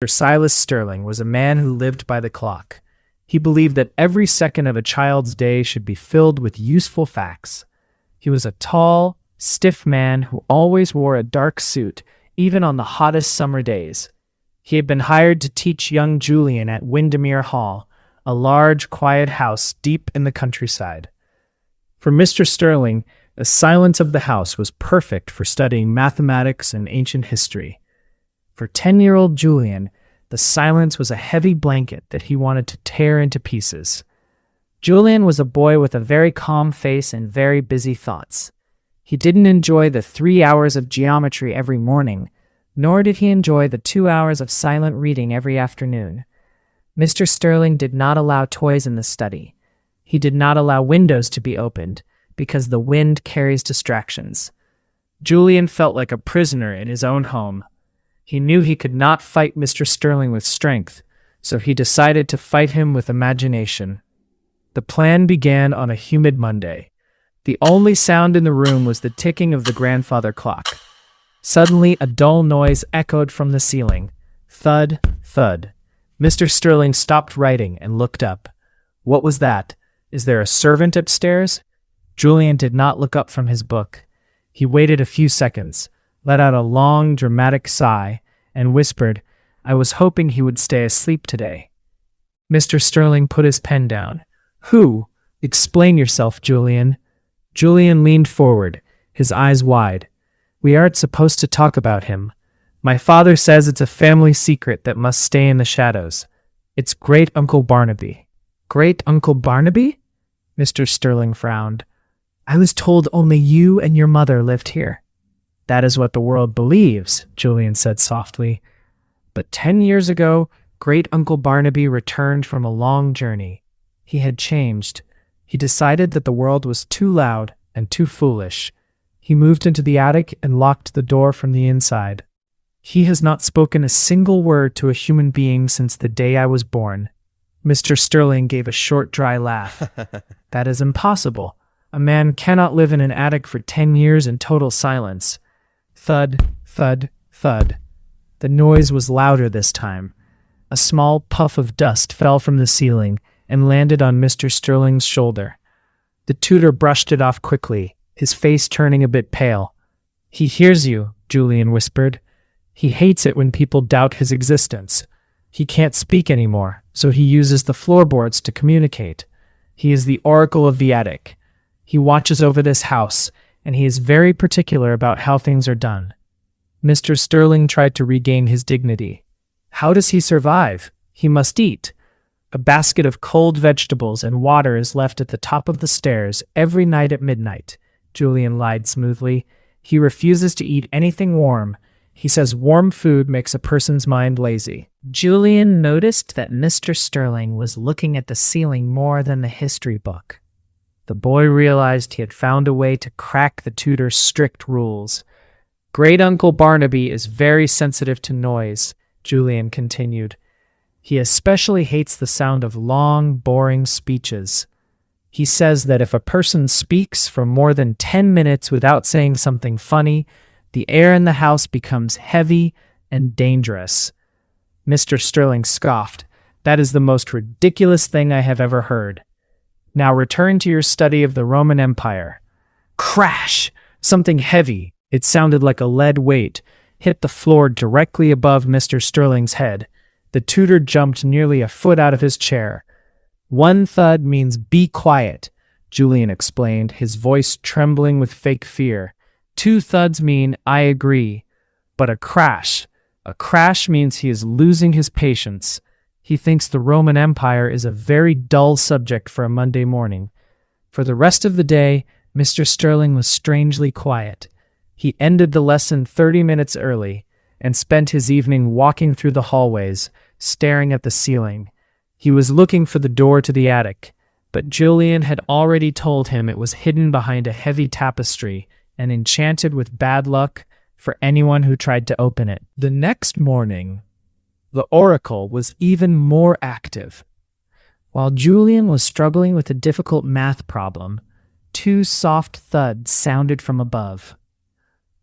Silas Sterling was a man who lived by the clock. He believed that every second of a child's day should be filled with useful facts. He was a tall, stiff man who always wore a dark suit, even on the hottest summer days. He had been hired to teach young Julian at Windermere Hall, a large, quiet house deep in the countryside. For Mr. Sterling, the silence of the house was perfect for studying mathematics and ancient history. For 10-year-old Julian, the silence was a heavy blanket that he wanted to tear into pieces. Julian was a boy with a very calm face and very busy thoughts. He didn't enjoy the 3 hours of geometry every morning, nor did he enjoy the 2 hours of silent reading every afternoon. Mr. Sterling did not allow toys in the study. He did not allow windows to be opened, because the wind carries distractions. Julian felt like a prisoner in his own home. He knew he could not fight Mr. Sterling with strength, so he decided to fight him with imagination. The plan began on a humid Monday. The only sound in the room was the ticking of the grandfather clock. Suddenly, a dull noise echoed from the ceiling. Thud, thud. Mr. Sterling stopped writing and looked up. What was that? Is there a servant upstairs? Julian did not look up from his book. He waited a few seconds, let out a long, dramatic sigh, and whispered, "I was hoping he would stay asleep today." Mr. Sterling put his pen down. "Who? Explain yourself, Julian." Julian leaned forward, his eyes wide. "We aren't supposed to talk about him. My father says it's a family secret that must stay in the shadows. It's Great-Uncle Barnaby." "Great-Uncle Barnaby?" Mr. Sterling frowned. "I was told only you and your mother lived here." "That is what the world believes," Julian said softly. "But 10 years ago, Great-Uncle Barnaby returned from a long journey. He had changed. He decided that the world was too loud and too foolish. He moved into the attic and locked the door from the inside. He has not spoken a single word to a human being since the day I was born." Mr. Sterling gave a short, dry laugh. "That is impossible. A man cannot live in an attic for 10 years in total silence." Thud, thud, thud. The noise was louder this time. A small puff of dust fell from the ceiling and landed on Mr. Sterling's shoulder. The tutor brushed it off quickly, his face turning a bit pale. "He hears you," Julian whispered. "He hates it when people doubt his existence. He can't speak anymore, so he uses the floorboards to communicate. He is the oracle of the attic. He watches over this house, and he is very particular about how things are done." Mr. Sterling tried to regain his dignity. "How does he survive? He must eat. A basket of cold vegetables and water is left at the top of the stairs every night at midnight," Julian lied smoothly. "He refuses to eat anything warm. He says warm food makes a person's mind lazy." Julian noticed that Mr. Sterling was looking at the ceiling more than the history book. The boy realized he had found a way to crack the tutor's strict rules. "Great-Uncle Barnaby is very sensitive to noise," Julian continued. "He especially hates the sound of long, boring speeches. He says that if a person speaks for more than 10 minutes without saying something funny, the air in the house becomes heavy and dangerous." Mr. Sterling scoffed. "That is the most ridiculous thing I have ever heard. Now return to your study of the Roman Empire." Crash! Something heavy, it sounded like a lead weight, hit the floor directly above Mr. Sterling's head. The tutor jumped nearly a foot out of his chair. "One thud means be quiet," Julian explained, his voice trembling with fake fear. "Two thuds mean I agree. But a crash means he is losing his patience. He thinks the Roman Empire is a very dull subject for a Monday morning." For the rest of the day, Mr. Sterling was strangely quiet. He ended the lesson 30 minutes early and spent his evening walking through the hallways, staring at the ceiling. He was looking for the door to the attic, but Julian had already told him it was hidden behind a heavy tapestry and enchanted with bad luck for anyone who tried to open it. The next morning, the oracle was even more active. While Julian was struggling with a difficult math problem, 2 soft thuds sounded from above.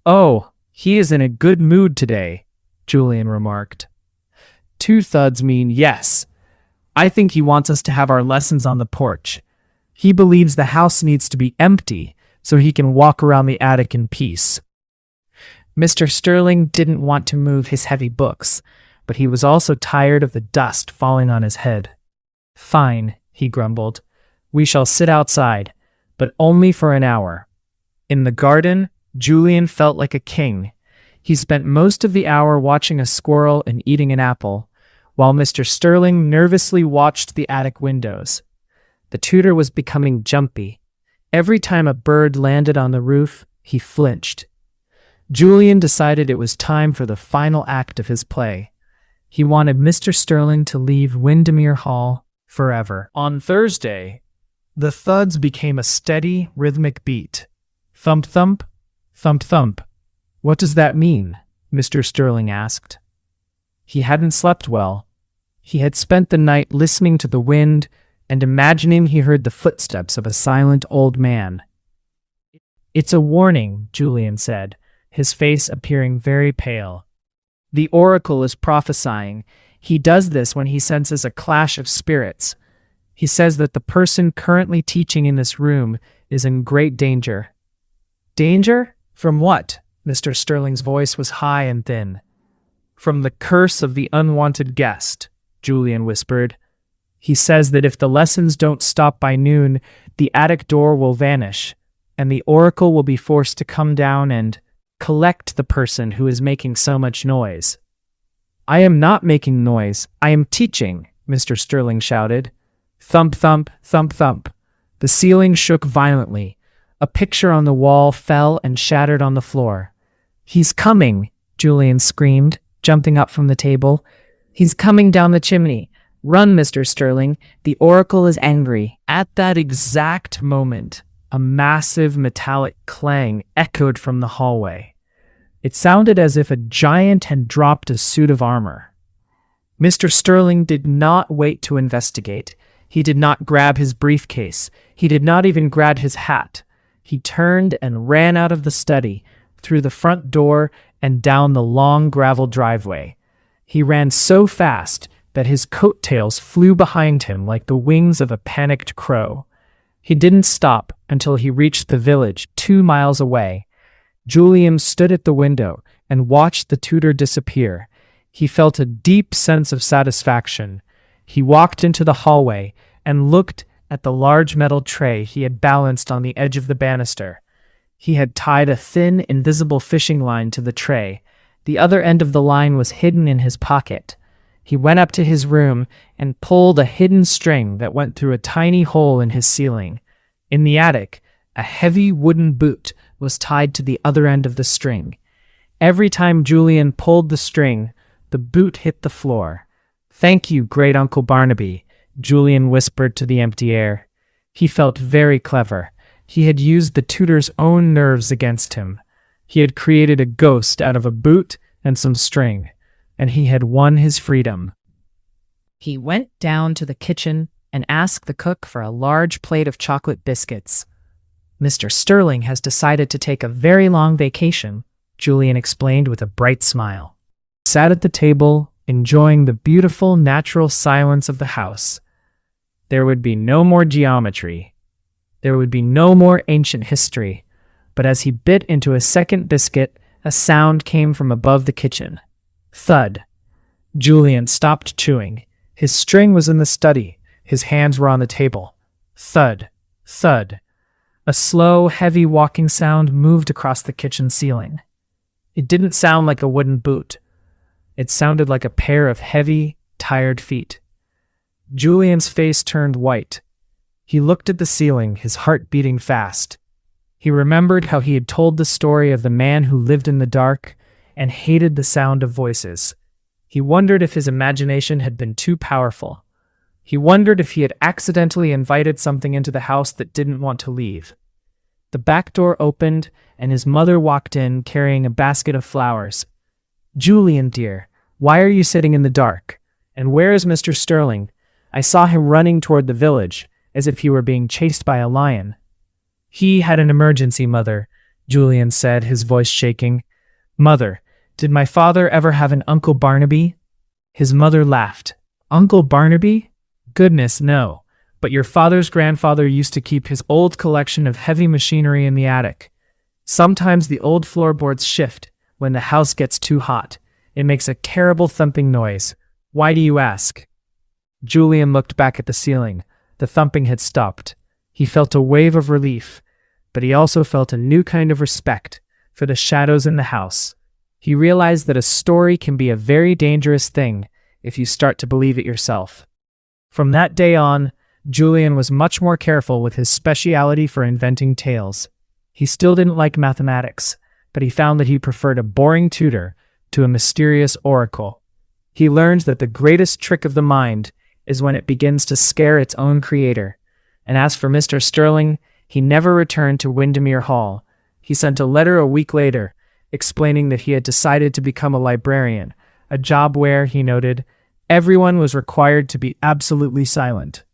"Oh, he is in a good mood today," Julian remarked. two thuds mean yes. I think he wants us to have our lessons on the porch. He believes the house needs to be empty so he can walk around the attic in peace. Mr. Sterling didn't want to move his heavy books, but he was also tired of the dust falling on his head. Fine, he grumbled. We shall sit outside, but only for an hour. In the garden, Julian felt like a king. He spent most of the hour watching a squirrel and eating an apple, while Mr. Sterling nervously watched the attic windows. The tutor was becoming jumpy. Every time a bird landed on the roof, he flinched. Julian decided it was time for the final act of his play. He wanted Mr. Sterling to leave Windermere Hall forever. On Thursday, the thuds became a steady, rhythmic beat. Thump, thump, thump, thump. What does that mean? Mr. Sterling asked. He hadn't slept well. He had spent the night listening to the wind and imagining he heard the footsteps of a silent old man. It's a warning, Julian said, his face appearing very pale. The oracle is prophesying. He does this when he senses a clash of spirits. He says that the person currently teaching in this room is in great danger. Danger? From what? Mr. Sterling's voice was high and thin. From the curse of the unwanted guest, Julian whispered. He says that if the lessons don't stop by noon, the attic door will vanish, and the oracle will be forced to come down and collect the person who is making so much noise. I am not making noise. I am teaching, Mr. Sterling shouted. Thump, thump, thump, thump. The ceiling shook violently. A picture on the wall fell and shattered on the floor. He's coming, Julian screamed, jumping up from the table. He's coming down the chimney. Run, Mr. Sterling. The oracle is angry. At that exact moment, a massive metallic clang echoed from the hallway. It sounded as if a giant had dropped a suit of armor. Mr. Sterling did not wait to investigate. He did not grab his briefcase. He did not even grab his hat. He turned and ran out of the study, through the front door and down the long gravel driveway. He ran so fast that his coattails flew behind him like the wings of a panicked crow. He didn't stop until he reached the village 2 miles away. Julian stood at the window and watched the tutor disappear. He felt a deep sense of satisfaction. He walked into the hallway and looked at the large metal tray he had balanced on the edge of the banister. He had tied a thin, invisible fishing line to the tray. The other end of the line was hidden in his pocket. He went up to his room and pulled a hidden string that went through a tiny hole in his ceiling. In the attic, a heavy wooden boot was tied to the other end of the string. Every time Julian pulled the string, the boot hit the floor. Thank you, Great Uncle Barnaby, Julian whispered to the empty air. He felt very clever. He had used the tutor's own nerves against him. He had created a ghost out of a boot and some string, and he had won his freedom. He went down to the kitchen and asked the cook for a large plate of chocolate biscuits. Mr. Sterling has decided to take a very long vacation, Julian explained with a bright smile. He sat at the table, enjoying the beautiful natural silence of the house. There would be no more geometry. There would be no more ancient history. But as he bit into a second biscuit, a sound came from above the kitchen. Thud. Julian stopped chewing. His string was in the study. His hands were on the table. Thud. Thud. A slow, heavy walking sound moved across the kitchen ceiling. It didn't sound like a wooden boot. It sounded like a pair of heavy, tired feet. Julian's face turned white. He looked at the ceiling, his heart beating fast. He remembered how he had told the story of the man who lived in the dark and hated the sound of voices. He wondered if his imagination had been too powerful. He wondered if he had accidentally invited something into the house that didn't want to leave. The back door opened, and his mother walked in carrying a basket of flowers. Julian, dear, why are you sitting in the dark? And where is Mr. Sterling? I saw him running toward the village, as if he were being chased by a lion. He had an emergency, Mother, Julian said, his voice shaking. Mother, did my father ever have an Uncle Barnaby? His mother laughed. Uncle Barnaby? Goodness, no. But your father's grandfather used to keep his old collection of heavy machinery in the attic. Sometimes the old floorboards shift when the house gets too hot. It makes a terrible thumping noise. Why do you ask? Julian looked back at the ceiling. The thumping had stopped. He felt a wave of relief, but he also felt a new kind of respect for the shadows in the house. He realized that a story can be a very dangerous thing if you start to believe it yourself. From that day on, Julian was much more careful with his speciality for inventing tales. He still didn't like mathematics, but he found that he preferred a boring tutor to a mysterious oracle. He learned that the greatest trick of the mind is when it begins to scare its own creator. And as for Mr. Sterling, he never returned to Windermere Hall. He sent a letter a week later, explaining that he had decided to become a librarian, a job where, he noted, everyone was required to be absolutely silent.